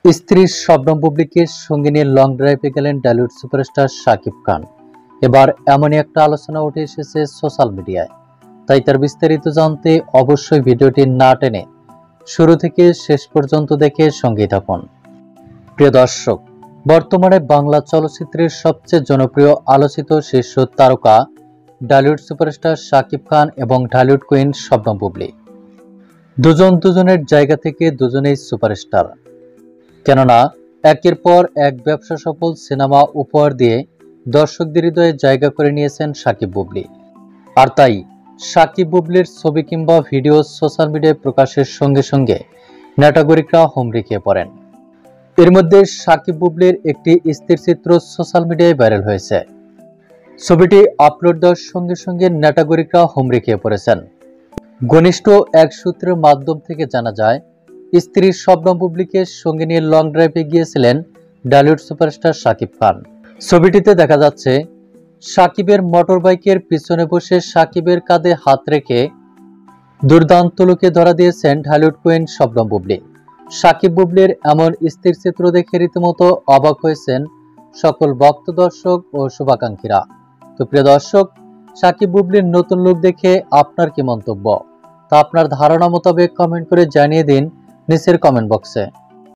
স্ত্রী শবনম বুবলীকে সঙ্গে নিয়ে লং ড্রাইভে গেলেন টলিউড সুপারস্টার শাকিব খান। এবার এমনই একটা আলোচনা উঠে এসেছে সোশ্যাল মিডিয়ায়। তাই তার বিস্তারিত জানতে অবশ্যই ভিডিওটি না টেনে শুরু থেকে শেষ পর্যন্ত দেখে সঙ্গেই থাকুন। প্রিয় দর্শক, বর্তমানে বাংলা চলচ্চিত্রের সবচেয়ে জনপ্রিয় আলোচিত শীর্ষ তারকা টলিউড সুপারস্টার শাকিব খান এবং টলিউড কুইন শবনম বুবলী। দুজনের জায়গা থেকে দুজনেই সুপারস্টার। কেননা একের পর এক ব্যবসা সফল সিনেমা উপহার দিয়ে দর্শকদের হৃদয়ে জায়গা করে নিয়েছেন শাকিব বুবলী। আর তাই শাকিব বুবলীর ছবি কিংবা ভিডিও সোশ্যাল মিডিয়ায় প্রকাশের সঙ্গে সঙ্গে নেটাগরিকরা হুমড়ি খেয়ে পড়েন। এর মধ্যে শাকিব বুবলীর একটি স্থিরচিত্র সোশ্যাল মিডিয়ায় ভাইরাল হয়েছে। ছবিটি আপলোড দেওয়ার সঙ্গে সঙ্গে নেটাগরিকরা হুমড়ি খেয়ে পড়েছেন। ঘনিষ্ঠ এক সূত্রের মাধ্যম থেকে জানা যায়, স্ত্রী শবনম বুবলীকে সঙ্গে নিয়ে লং ড্রাইভে গিয়েছিলেন টলিউড সুপারস্টার শাকিব খান। ছবিটিতে দেখা যাচ্ছে শাকিবের মোটর বাইকের পিছনে বসে শাকিবের কাঁধে হাত রেখে দুর্দান্ত লুকে ধরা দিয়েছেন টলিউড কুইন শবনম বুবলী। শাকিব বুবলীর এমন স্থির চিত্র দেখে রীতিমতো অবাক হয়েছেন সকল ভক্ত দর্শক ও শুভাকাঙ্ক্ষীরা। তো প্রিয় দর্শক, শাকিব বুবলীর নতুন লুক দেখে আপনার কি মন্তব্য তা আপনার ধারণা মোতাবেক কমেন্ট করে জানিয়ে দিন নিচের কমেন্ট বক্সে।